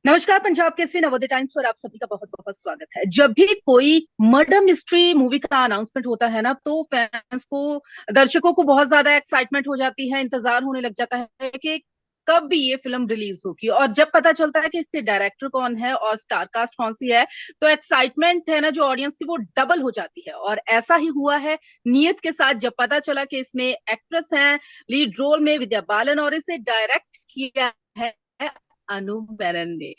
नमस्कार। पंजाब केसरी नवोदय टाइम्स और आप सभी का बहुत बहुत स्वागत है। जब भी कोई मर्डर मिस्ट्री मूवी का अनाउंसमेंट होता है ना, तो फैंस को, दर्शकों को बहुत ज्यादा एक्साइटमेंट हो जाती है, इंतजार होने लग जाता है कि कब भी ये फिल्म रिलीज होगी। और जब पता चलता है कि इसके डायरेक्टर कौन है और स्टार कास्ट कौन सी है, तो एक्साइटमेंट है ना जो ऑडियंस की, वो डबल हो जाती है। और ऐसा ही हुआ है नियत के साथ। जब पता चला कि इसमें एक्ट्रेस हैं लीड रोल में विद्या बालन और इसे डायरेक्ट किया है अनु मेनन ने।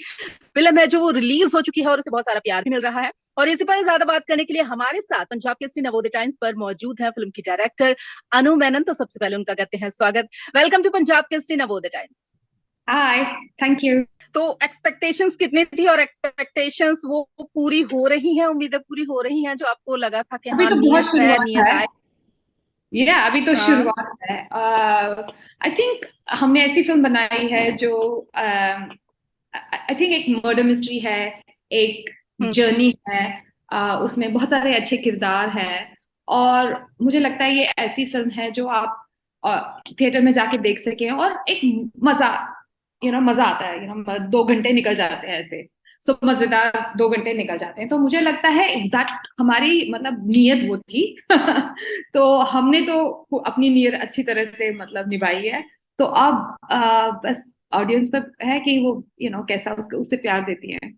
फिल्म है जो वो रिलीज हो चुकी है और उसे बहुत सारा प्यार भी मिल रहा है। और इसी पर ज्यादा बात करने के लिए हमारे साथ पंजाब केसरी नवोदय टाइम्स पर मौजूद है फिल्म की डायरेक्टर अनु मेनन। तो सबसे पहले उनका करते हैं स्वागत। Welcome to Punjab Kesari Navodaya Times. Hi. Thank you. तो एक्सपेक्टेशंस कितनी थी और एक्सपेक्टेशंस वो पूरी हो रही हैं, उम्मीदें पूरी हो रही हैं जो आपको लगा था कि अभी हाँ तो बहुत नियत है, शुरुआत नियत है। आए? ये अभी तो हाँ। शुरुआत है। आई थिंक हमने ऐसी फिल्म बनाई है जो आई थिंक एक मर्डर मिस्ट्री है, एक हम्म। जर्नी है। उसमें बहुत सारे अच्छे किरदार हैं और मुझे लगता है ये ऐसी फिल्म है जो आप थिएटर में जाके देख सकें और एक मजा मजा आता है। 2 घंटे निकल जाते हैं ऐसे। सो मजेदार 2 घंटे निकल जाते हैं, तो मुझे लगता है दैट हमारी मतलब नीयत वो थी। तो हमने तो अपनी नीयत अच्छी तरह से मतलब निभाई है। तो अब बस ऑडियंस पर है कि वो कैसा उसको उससे प्यार देती है।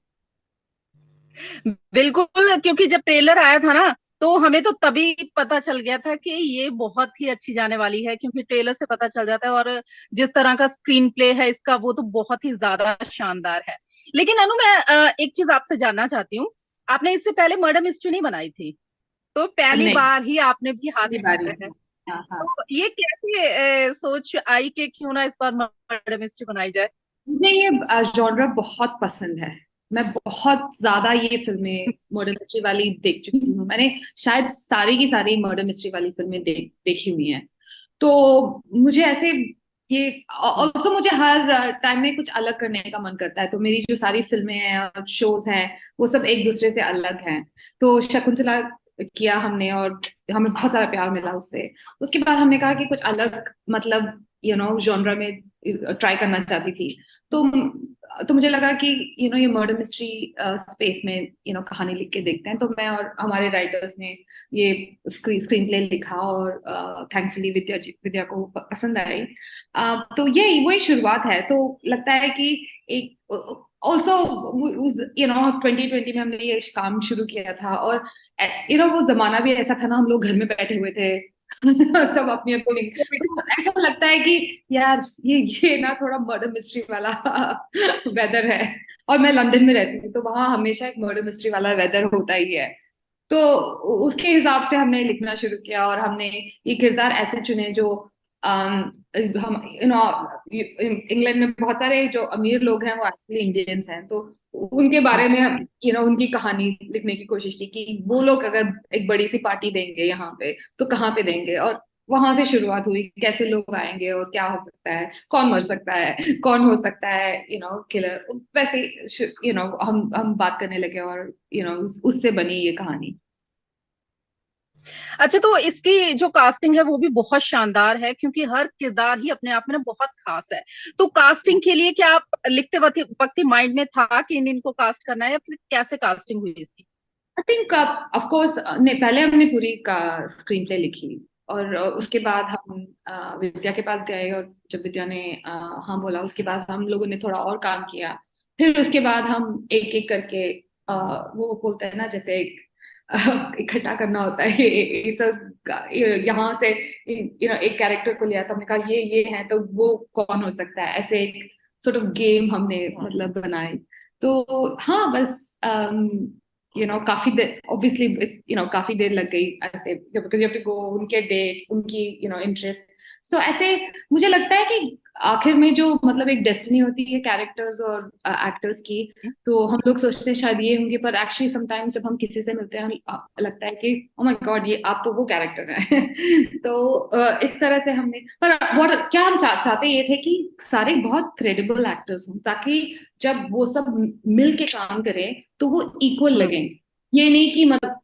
बिल्कुल, क्योंकि जब ट्रेलर आया था ना, तो हमें तो तभी पता चल गया था कि ये बहुत ही अच्छी जाने वाली है, क्योंकि ट्रेलर से पता चल जाता है। और जिस तरह का स्क्रीन प्ले है इसका, वो तो बहुत ही ज्यादा शानदार है। लेकिन अनु, मैं एक चीज आपसे जानना चाहती हूँ। आपने इससे पहले मर्डर मिस्ट्री नहीं बनाई थी, तो पहली नहीं, बार ही आपने भी हाथ पहली बारी। लगाया है। हाँ हाँ। तो ये कैसे सोच आई कि क्यों ना इस बार मर्डर मिस्ट्री बनाई जाए? मुझे ये जॉनरा बहुत पसंद है। मैं बहुत ज्यादा ये फिल्में मर्डर मिस्ट्री वाली देख चुकी हूँ। मैंने शायद सारी की सारी मर्डर मिस्ट्री वाली फिल्में देखी हुई हैं। तो मुझे ऐसे ये ऑल्सो मुझे हर टाइम में कुछ अलग करने का मन करता है। तो मेरी जो सारी फिल्में हैं और शोज हैं वो सब एक दूसरे से अलग हैं। तो शकुंतला किया हमने और हमें बहुत सारा प्यार मिला उससे। उसके बाद हमने कहा कि कुछ अलग मतलब जॉनरा में ट्राई करना चाहती थी। तो तो मुझे लगा कि ये मर्डर मिस्ट्री स्पेस में कहानी लिख के देखते हैं। तो मैं और हमारे राइटर्स ने ये स्क्रीन प्ले लिखा और थैंकफुली विद्या को पसंद आई। तो ये वही शुरुआत है। तो लगता है कि एक ऑल्सो 2020 में हमने ये काम शुरू किया था और वो जमाना भी ऐसा था ना, हम लोग घर में बैठे हुए थे। सब अपनी अपनी। तो ऐसा लगता है कि यार ये ना थोड़ा मर्डर मिस्ट्री वाला वेदर है। और मैं लंदन में रहती हूँ तो वहां हमेशा एक मर्डर मिस्ट्री वाला वेदर होता ही है। तो उसके हिसाब से हमने लिखना शुरू किया और हमने ये किरदार ऐसे चुने जो हम इंग्लैंड में बहुत सारे जो अमीर लोग हैं वो एक्चुअली इंडियंस हैं। तो उनके बारे में उनकी कहानी लिखने की कोशिश की कि वो लोग अगर एक बड़ी सी पार्टी देंगे यहाँ पे तो कहाँ पे देंगे। और वहां से शुरुआत हुई, कैसे लोग आएंगे और क्या हो सकता है, कौन मर सकता है, कौन हो सकता है किलर। वैसे हम बात करने लगे और उससे बनी ये कहानी। अच्छा, तो इसकी जो कास्टिंग है वो भी बहुत शानदार है, क्योंकि हर किरदार ही अपने आप में ना बहुत खास है। तो कास्टिंग के लिए क्या आप लिखते वक्त ही माइंड में था कि इनको कास्ट करना है, या फिर कैसे कास्टिंग हुई इसकी? आई थिंक ऑफ कोर्स ने पहले हमने पूरी का स्क्रीन प्ले लिखी और उसके बाद हम विद्या के पास गए और जब विद्या ने हाँ बोला उसके बाद हम लोगों ने थोड़ा और काम किया। फिर उसके बाद हम एक एक करके वो बोलते हैं ना जैसे एक इकट्ठा करना होता है। ये सब यहाँ से एक कैरेक्टर को लिया तो हमने कहा ये है तो वो कौन हो सकता है, ऐसे एक सॉर्ट ऑफ गेम हमने मतलब बनाए। तो हाँ बस काफी देर ऑब्वियसली काफी देर लग गई ऐसे because you have to go उनके डेट्स उनकी इंटरेस्ट। सो ऐसे मुझे लगता है कि आखिर में जो मतलब एक डेस्टिनी होती है कैरेक्टर्स और एक्टर्स की। तो हम लोग सोचते हैं शायद ये होंगे, पर एक्चुअली समटाइम्स जब हम किसी से मिलते हैं लगता है कि ओ माय गॉड ये आप तो वो कैरेक्टर है। तो इस तरह से हमने पर क्या हम चाहते ये थे कि सारे बहुत क्रेडिबल एक्टर्स हों ताकि जब वो सब मिल के काम करें तो वो इक्वल हम्म। लगें। ये नहीं कि मतलब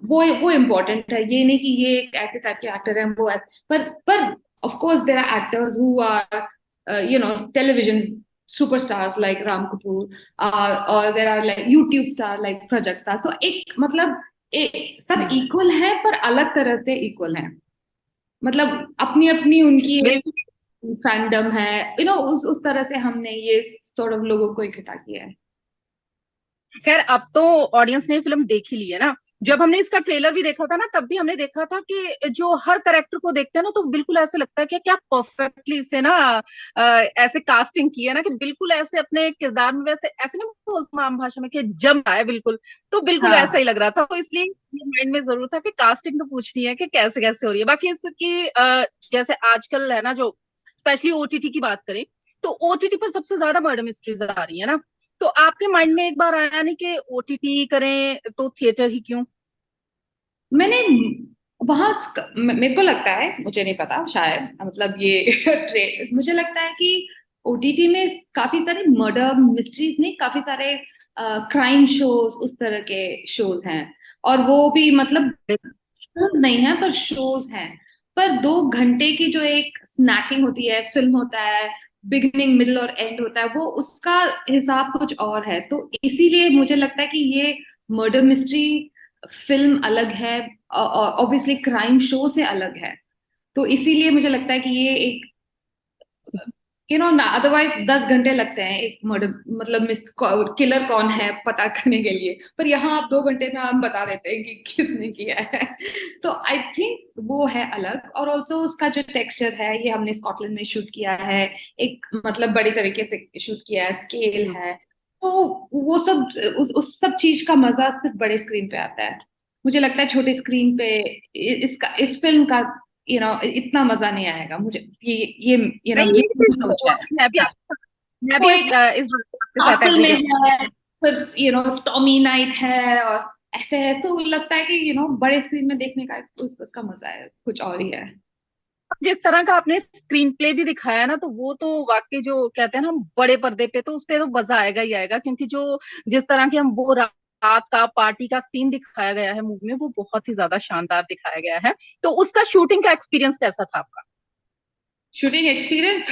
वो इम्पोर्टेंट है, ये नहीं कि ये एक ऐसे टाइप के एक्टर हैं वो ऐसे। पर of course there are actors who are television superstars like Ram Kapoor, और there are like YouTube star like Prajakta. So एक मतलब सब इक्वल है पर अलग तरह से इक्वल है। मतलब अपनी अपनी उनकी एक बिल्कुल। फैंडम है, उस तरह से हमने ये सॉर्ट ऑफ लोगों को इकट्ठा किया है। खैर अब तो ऑडियंस ने फिल्म देख ही ली है ना। जब हमने इसका ट्रेलर भी देखा था ना, तब भी हमने देखा था कि जो हर कैरेक्टर को देखते हैं ना, तो बिल्कुल ऐसे लगता है कि क्या परफेक्टली इसे ना ऐसे कास्टिंग की है ना, कि बिल्कुल ऐसे अपने किरदार में वैसे ऐसे नहीं बोलते आम भाषा में कि जम रहा है बिल्कुल। तो बिल्कुल हाँ। ऐसा ही लग रहा था, तो इसलिए ये माइंड में जरूर था कि कास्टिंग तो पूछनी है कि कैसे कैसे हो रही है। बाकी इसकी जैसे आजकल है ना, जो स्पेशली ओटीटी की बात करें, तो ओटीटी पर सबसे ज्यादा मर्डर मिस्ट्रीज आ रही है ना। तो आपके माइंड में एक बार आया नहीं कि ओटीटी करें तो थिएटर ही क्यों? मैंने वहां मेरे को लगता है, मुझे नहीं पता, शायद मतलब ये मुझे लगता है कि ओटीटी में काफी सारे मर्डर मिस्ट्रीज नहीं, काफी सारे क्राइम शोज, उस तरह के शोज हैं। और वो भी मतलब फिल्म्स नहीं है पर शोज हैं। पर 2 घंटे की जो एक स्नैकिंग होती है, फिल्म होता है, बिगिनिंग मिडिल और एंड होता है, वो उसका हिसाब कुछ और है। तो इसीलिए मुझे लगता है कि ये मर्डर मिस्ट्री फिल्म अलग है, ऑब्वियसली क्राइम शो से अलग है। तो इसीलिए मुझे लगता है कि ये एक ना, अदरवाइज 10 घंटे लगते हैं एक मर्डर मतलब किलर कौन है पता करने के लिए, पर यहाँ आप 2 घंटे में हम बता देते हैं कि किसने किया है। तो आई थिंक वो है अलग। और ऑल्सो उसका जो टेक्सचर है, ये हमने स्कॉटलैंड में शूट किया है, एक मतलब बड़ी तरीके से शूट किया है, स्केल है। तो वो सब उस सब चीज का मजा सिर्फ बड़े स्क्रीन पे आता है। मुझे लगता है छोटे स्क्रीन पे इसका इस फिल्म का इतना मजा नहीं आएगा मुझे। ये नहीं ये नहीं, मेरी सोच है। मैं भी वो एक इस बात पे आपके साथ कासल एग्री में करती है, फिर स्टॉर्मी नाइट है और ऐसे है, तो लगता है कि बड़े स्क्रीन में देखने का उसका मजा है कुछ और ही है। हूँ। जिस तरह का आपने स्क्रीन प्ले भी दिखाया ना, तो वो तो वाकई जो कहते हैं ना, हम बड़े पर्दे पे तो उस पे तो मजा आएगा ही आएगा, क्योंकि जो जिस तरह की हम वो रात का पार्टी का सीन दिखाया गया है मूवी में, वो बहुत ही ज्यादा शानदार दिखाया गया है। तो उसका शूटिंग का एक्सपीरियंस कैसा था आपका? शूटिंग एक्सपीरियंस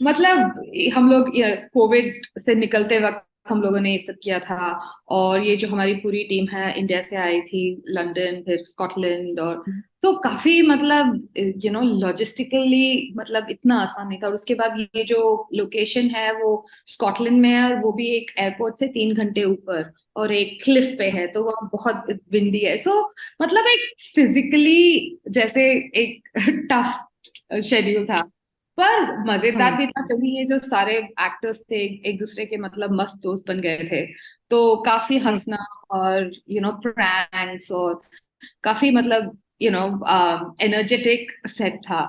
मतलब हम लोग कोविड से निकलते वक्त हम लोगों ने ये सब किया था। और ये जो हमारी पूरी टीम है इंडिया से आई थी, लंदन फिर स्कॉटलैंड, और तो काफी मतलब लॉजिस्टिकली मतलब इतना आसान नहीं था। और उसके बाद ये जो लोकेशन है वो स्कॉटलैंड में है, और वो भी एक एयरपोर्ट से 3 घंटे ऊपर और एक क्लिफ पे है, तो वहाँ बहुत विंडी है। सो मतलब एक फिजिकली जैसे एक टफ शेड्यूल था, पर मजेदार हम्म। भी था क्योंकि ये जो सारे एक्टर्स थे एक दूसरे के मतलब मस्त दोस्त बन गए थे। तो काफी हम्म। हंसना और प्रैंक्स और काफी मतलब एनर्जेटिक सेट था।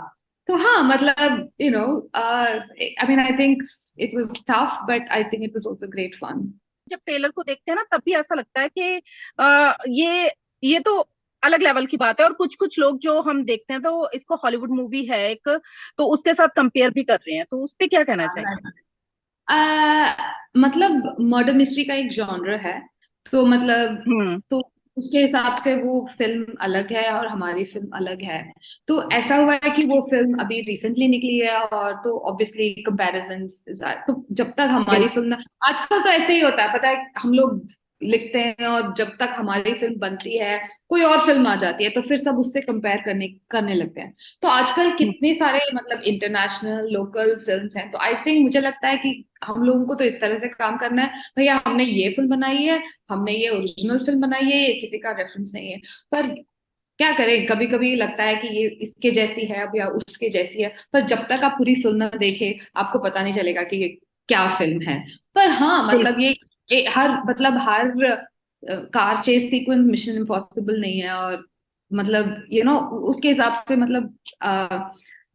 तो हाँ मतलब I mean I think it was tough but I think it was also great fun. जब ट्रेलर को देखते हैं ना, तब भी ऐसा लगता है कि ये तो अलग लेवल की बात है। और कुछ कुछ लोग जो हम देखते हैं, तो इसको हॉलीवुड मूवी है एक, तो उसके साथ कंपेयर भी कर रहे हैं, तो उस पे क्या कहना चाहेंगे? मतलब मर्डर मिस्ट्री का एक जॉनर है, तो मतलब हम्म। तो उसके हिसाब से वो फिल्म अलग है और हमारी फिल्म अलग है। तो ऐसा हुआ है कि वो फिल्म अभी रिसेंटली निकली है, और तो ऑब्वियसली कंपैरिजंस, तो जब तक हमारी बिल्कुल। फिल्म ना, आजकल तो ऐसे ही होता है पता है, हम लोग लिखते हैं और जब तक हमारी फिल्म बनती है कोई और फिल्म आ जाती है, तो फिर सब उससे कंपेयर करने लगते हैं। तो आजकल हम्म। कितने सारे मतलब इंटरनेशनल लोकल फिल्म्स हैं, तो आई थिंक मुझे लगता है कि हम लोगों को तो इस तरह से काम करना है, भैया हमने ये फिल्म बनाई है, हमने ये ओरिजिनल फिल्म बनाई है, ये किसी का रेफरेंस नहीं है। पर क्या करें, कभी कभी लगता है कि ये इसके जैसी है अब या उसके जैसी है, पर जब तक आप पूरी फिल्म ना देखे आपको पता नहीं चलेगा कि ये क्या फिल्म है। पर हाँ मतलब ये हर मतलब हर car chase sequence mission impossible नहीं है, और मतलब उसके हिसाब से मतलब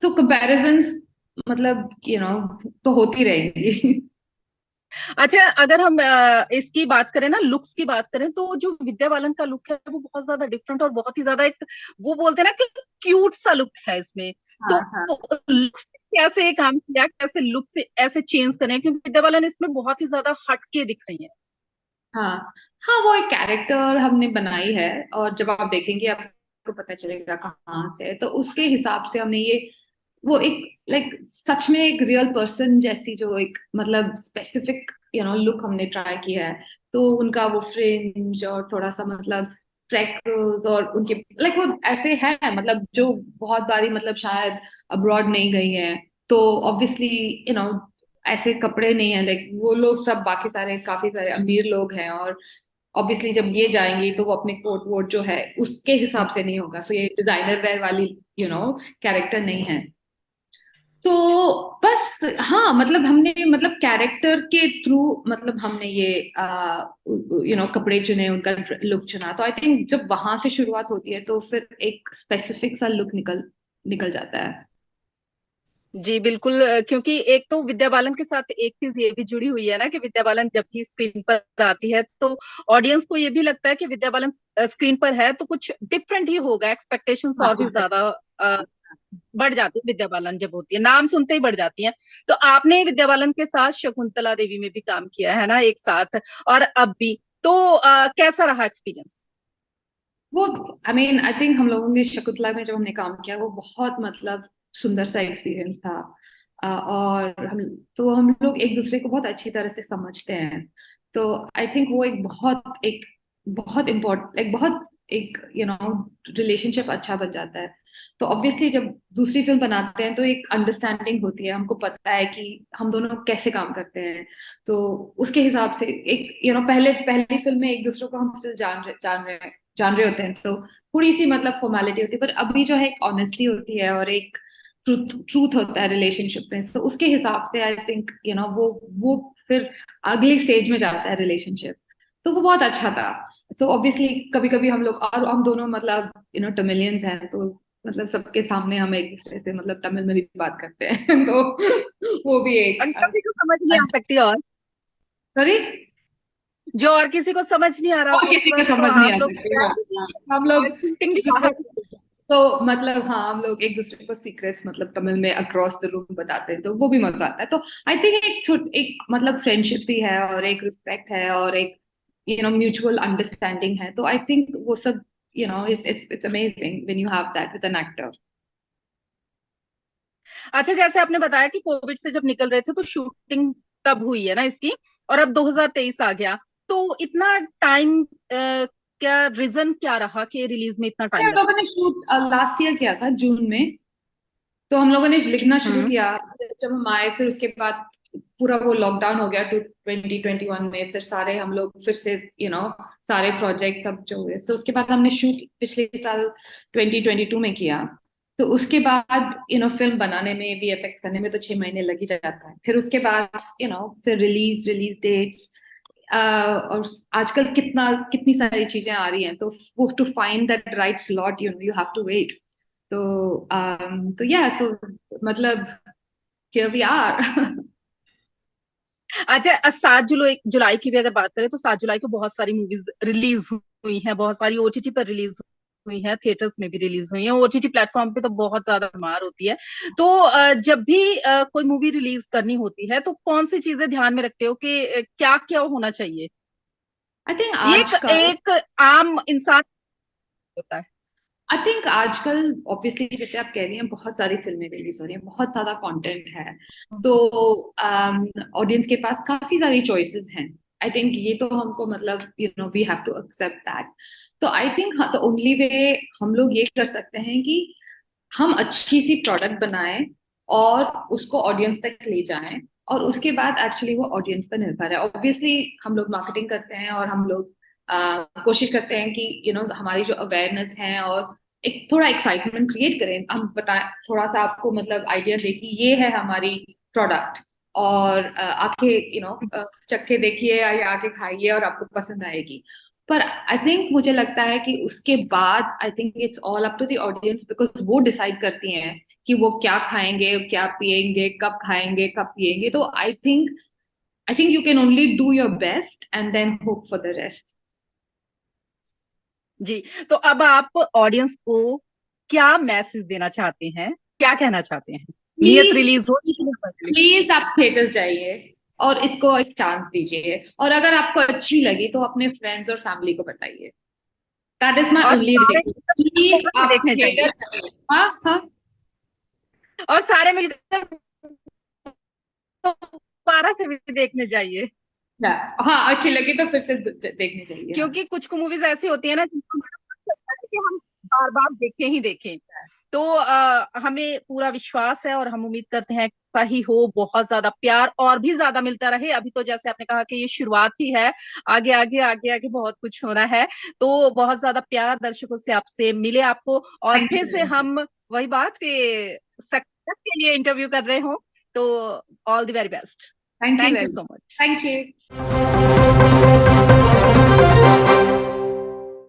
तो कंपैरिजंस मतलब तो होती रहेंगी। अच्छा, अगर हम इसकी बात करें ना, लुक्स की बात करें, तो जो विद्या बालन का लुक है वो बहुत ज्यादा डिफरेंट और बहुत ही ज्यादा एक, वो बोलते हैं ना कि क्यूट सा लुक है इसमें। हाँ तो हाँ लुक्स कैसे काम किया, कैसे लुक से ऐसे चेंज करें, क्योंकि विद्या बालन इसमें बहुत ही ज्यादा हटके दिख रही है। हाँ। हाँ वो एक कैरेक्टर हमने बनाई है, और जब आप देखेंगे आपको पता चलेगा कहाँ से है, तो उसके हिसाब से हमने ये वो एक सच में एक रियल पर्सन जैसी जो एक मतलब स्पेसिफिक लुक हमने ट्राई किया है। तो उनका वो फ्रिंज और थोड़ा सा मतलब फ्रेकल्स और उनके वो ऐसे है मतलब जो बहुत बारी मतलब शायद अब्रॉड नहीं गई हैं, तो ऑब्वियसली यू नो ऐसे कपड़े नहीं है। वो लोग सब बाकी सारे काफी सारे अमीर लोग हैं, और ऑब्वियसली जब ये जाएंगी तो वो अपने कोट वोट जो है उसके हिसाब से नहीं होगा। सो ये डिजाइनर वेयर वाली कैरेक्टर नहीं है। तो बस हाँ, मतलब हमने मतलब कैरेक्टर के थ्रू मतलब हमने ये कपड़े चुने, उनका लुक चुना। तो आई थिंक जब वहां से शुरुआत होती है तो फिर एक स्पेसिफिक सा लुक निकल निकल जाता है। जी बिल्कुल, क्योंकि एक तो विद्या बालन के साथ एक चीज ये भी जुड़ी हुई है ना कि विद्या बालन जब भी स्क्रीन पर आती है तो ऑडियंस को ये भी लगता है कि विद्या बालन स्क्रीन पर है तो कुछ डिफरेंट ही होगा, एक्सपेक्टेशंस और भी ज्यादा बढ़ जाती है विद्या बालन जब होती है, नाम सुनते ही बढ़ जाती है। तो आपने विद्या बालन के साथ शकुंतला देवी में भी काम किया है ना एक साथ, और अब भी, तो कैसा रहा एक्सपीरियंस? वो आई थिंक हम लोगों ने शकुंतला में जब हमने काम किया वो बहुत मतलब सुंदर सा एक्सपीरियंस था। और हम लोग एक दूसरे को बहुत अच्छी तरह से समझते हैं। तो आई थिंक वो एक बहुत इम्पोर्टेंट बहुत एक रिलेशनशिप अच्छा बन जाता है। तो ऑब्वियसली जब दूसरी फिल्म बनाते हैं तो एक अंडरस्टैंडिंग होती है, हमको पता है कि हम दोनों कैसे काम करते हैं। तो उसके हिसाब से एक पहले पहली फिल्म में एक दूसरे को हम स्टिल जान रहे होते हैं, तो थोड़ी सी मतलब फॉर्मेलिटी होती है। पर अभी जो है एक ऑनेस्टी होती है और एक ट्रूथ ट्रूथ होता है रिलेशनशिप में। तो उसके हिसाब से आई थिंक वो फिर अगली स्टेज में जाता है रिलेशनशिप। तो वो बहुत अच्छा था। सो ऑब्वियसली कभी कभी हम लोग, और हम दोनों मतलब तमिलियंस हैं, तो मतलब सबके सामने हम एक दूसरे से मतलब तमिल में भी बात करते हैं तो वो भी एक किसी को समझ नहीं आ सकती, और सॉरी, जो और किसी को समझ नहीं आ रहा और किसी को होगा तो समझ नहीं आप आ लोग सकती वो। हम लोग शूटिंग एक दूसरे बाहर। तो मतलब हाँ, हम लोग एक दूसरे को सीक्रेट्स मतलब तमिल में अक्रॉस द रूम बताते हैं, तो वो भी मजा आता है। तो आई थिंक एक मतलब फ्रेंडशिप भी है और एक रिस्पेक्ट है और एक म्यूचुअल अंडरस्टैंडिंग है। तो आई थिंक वो सब it's amazing when you have that with an actor. अच्छा, जैसे आपने बताया कि कोविड से जब निकल रहे थे तो शूटिंग तब हुई है ना इसकी, और अब 2023 आ गया, तो इतना टाइम क्या रीजन क्या रहा कि रिलीज में इतना टाइम हम लगा? लोगों ने शूट लास्ट ईयर किया था जून में। तो हम लोगों ने लिखना शुरू हम्म। किया जब हम आए, फिर उसके बाद पूरा वो लॉकडाउन हो गया 2021 में। फिर सारे हम लोग फिर से सारे प्रोजेक्ट सब जो हुए, तो उसके बाद हमने शूट पिछले साल 2022 में किया। तो उसके बाद फिल्म बनाने में वीएफएक्स करने में तो 6 महीने लग ही जाता है। फिर उसके बाद फिर रिलीज डेट्स, और आजकल कितनी सारी चीजें आ रही हैं, तो वो to find that right slot you have to wait. तो या तो मतलब here we are अच्छा, 7 जुलाई की भी अगर बात करें तो 7 जुलाई को बहुत सारी मूवीज रिलीज हुई हैं, बहुत सारी ओटीटी पर रिलीज हुई हैं, थिएटर्स में भी रिलीज हुई हैं, ओटीटी प्लेटफॉर्म पे तो बहुत ज्यादा मार होती है। तो जब भी कोई मूवी रिलीज करनी होती है तो कौन सी चीजें ध्यान में रखते हो कि क्या क्या होना चाहिए? आई थिंक ये एक आजकल एक आम इंसान होता है। आई थिंक आजकल ऑब्वियसली जैसे आप कह रही हैं बहुत सारी फिल्में रिलीज हो रही हैं, बहुत ज्यादा कंटेंट है। तो ऑडियंस के पास काफी सारी चॉइसेस हैं। आई थिंक ये तो हमको मतलब we have to accept that. तो I think the only way हम लोग ये कर सकते हैं कि हम अच्छी सी प्रोडक्ट बनाएं और उसको ऑडियंस तक ले जाएं। और उसके बाद एक्चुअली वो ऑडियंस पर निर्भर है। ऑब्वियसली हम लोग मार्केटिंग करते हैं और हम लोग कोशिश करते हैं कि हमारी जो अवेयरनेस है और एक थोड़ा एक्साइटमेंट क्रिएट करें। हम बताएं थोड़ा सा आपको मतलब आइडिया दे कि ये है हमारी प्रोडक्ट, और आके चख के देखिए या आके खाइए और आपको पसंद आएगी। पर आई थिंक मुझे लगता है कि उसके बाद I think it's all up to the audience, because वो डिसाइड करती हैं कि वो क्या खाएंगे, क्या पिएंगे, कब खाएंगे, कब पिएंगे। तो I think you can only do your best and then hope for the rest. जी, तो अब आप ऑडियंस को क्या मैसेज देना चाहते हैं, क्या कहना चाहते हैं? नियत प्लीज, रिलीज हो इसलिए? प्लीज आप थिएटर्स जाइए और इसको एक चांस दीजिए। और अगर आपको अच्छी लगी तो अपने फ्रेंड्स और फैमिली को बताइए। दैट इज माई और ओनली सारे रिक्वेस्ट, प्लीज आप देखने चाहिए। थिएटर जाइए। हाँ हाँ। और सारे मिलकर दोबारा से भी देखने जाइए, हाँ, अच्छी लगी तो फिर से देखनी चाहिए। हाँ। क्योंकि कुछ मूवीज ऐसी होती है ना जिनको हमें लगता है कि हम बार बार देखें ही देखें। तो हमें पूरा विश्वास है और हम उम्मीद करते हैं ऐसा ही हो, बहुत ज्यादा प्यार और भी ज्यादा मिलता रहे। अभी तो जैसे आपने कहा कि ये शुरुआत ही है, आगे आगे आगे आगे बहुत कुछ होना है। तो बहुत ज्यादा प्यार दर्शकों से आपसे मिले आपको, और थैंक फिर से यू। हम वही बात कि सक्सेस के लिए इंटरव्यू कर रहे हो। तो all the very best. Thank you thank you very so much. Much. Thank you.